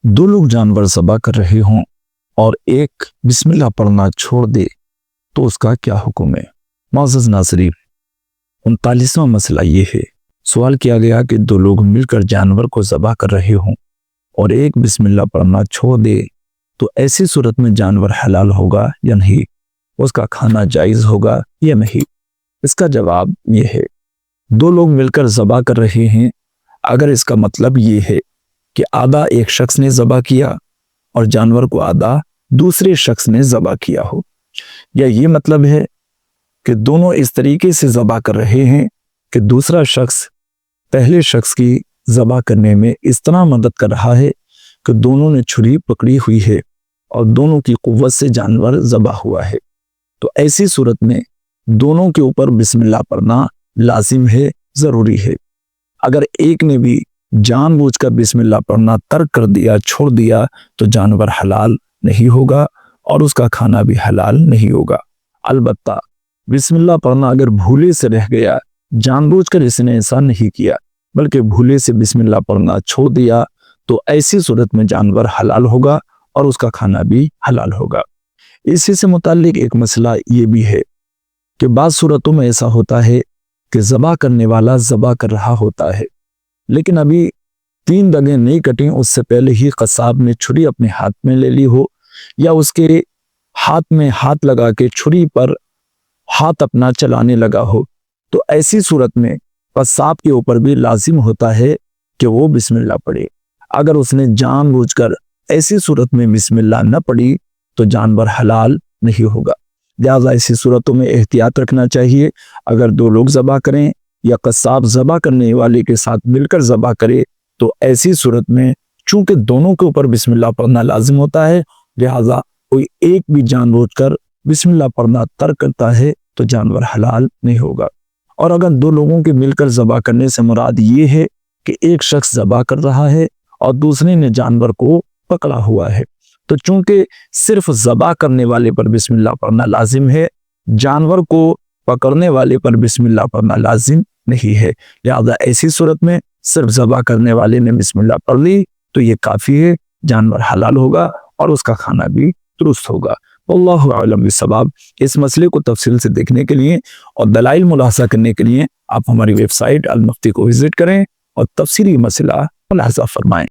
दो लोग जानवर ज़बह कर रहे हों और एक बिस्मिल्लाह पढ़ना छोड़ दे तो उसका क्या हुक्म है। मुअज़्ज़ज़ नाज़रीन, 39वां मसला ये है। सवाल किया गया कि दो लोग मिलकर जानवर को ज़बह कर रहे हों और एक बिस्मिल्लाह पढ़ना छोड़ दे तो ऐसी सूरत में जानवर हलाल होगा या नहीं, उसका खाना जायज़ होगा या नहीं। इसका जवाब ये है, दो लोग मिलकर ज़बह कर रहे हैं अगर इसका मतलब ये है कि आधा एक शख्स ने ज़बह किया और जानवर को आधा दूसरे शख्स ने ज़बह किया हो, या ये मतलब है कि दोनों इस तरीके से ज़बह कर रहे हैं कि दूसरा शख्स पहले शख्स की ज़बह करने में इस तरह मदद कर रहा है कि दोनों ने छुरी पकड़ी हुई है और दोनों की कुव्वत से जानवर ज़बह हुआ है, तो ऐसी सूरत में दोनों के ऊपर बिस्मिल्लाह पढ़ना लाजिम है, ज़रूरी है। अगर एक ने भी जानबूझकर बिस्मिल्लाह पढ़ना तर्क कर दिया, छोड़ दिया, तो जानवर हलाल नहीं होगा और उसका खाना भी हलाल नहीं होगा। अलबत्ता बिस्मिल्लाह पढ़ना अगर भूले से रह गया, जानबूझकर इसने ऐसा नहीं किया बल्कि भूले से बिस्मिल्लाह पढ़ना छोड़ दिया, तो ऐसी सूरत में जानवर हलाल होगा और उसका खाना भी हलाल होगा। इसी से मुताल्लिक एक मसला ये भी है कि बाज़ सूरतों में ऐसा होता है कि ज़बह करने वाला ज़बह कर रहा होता है, लेकिन अभी 3 डगें नहीं कटी, उससे पहले ही कसाब ने छुरी अपने हाथ में ले ली हो या उसके हाथ में हाथ लगा के छुरी पर हाथ अपना चलाने लगा हो, तो ऐसी सूरत में कसाब के ऊपर भी लाजिम होता है कि वो बिस्मिल्लाह पढ़े। अगर उसने जानबूझकर ऐसी सूरत में बिस्मिल्लाह न पढ़ी तो जानवर हलाल नहीं होगा। लिहाजा ऐसी सूरतों में एहतियात रखना चाहिए। अगर दो लोग ज़बह करें या कसाब ज़बह करने वाले के साथ मिलकर ज़बह करे तो ऐसी सूरत में चूंकि दोनों के ऊपर बिस्मिल्लाह पढ़ना लाजिम होता है, लिहाजा कोई एक भी जानबूझकर बिस्मिल्लाह पढ़ना तर्क करता है तो जानवर हलाल नहीं होगा। और अगर दो लोगों के मिलकर ज़बह करने से मुराद ये है कि एक शख्स ज़बह कर रहा है और दूसरे ने जानवर को पकड़ा हुआ है, तो चूंकि सिर्फ ज़बह करने वाले पर बिस्मिल्लाह पढ़ना लाजिम है, जानवर को पकड़ने वाले पर बिस्मिल्लाह पढ़ना लाजिम नहीं है, लिहाजा ऐसी सूरत में सिर्फ ज़बह करने वाले ने बिस्मिल्लाह पढ़ ली तो ये काफ़ी है, जानवर हलाल होगा और उसका खाना भी दुरुस्त होगा। वल्लाहु अअलम बिस्सवाब। इस मसले को तफसील से देखने के लिए और दलाइल मुलाहजा करने के लिए आप हमारी वेबसाइट अल मुफ्ती को विजिट करें और तफसीली मसला मुलाहजा फरमाएं।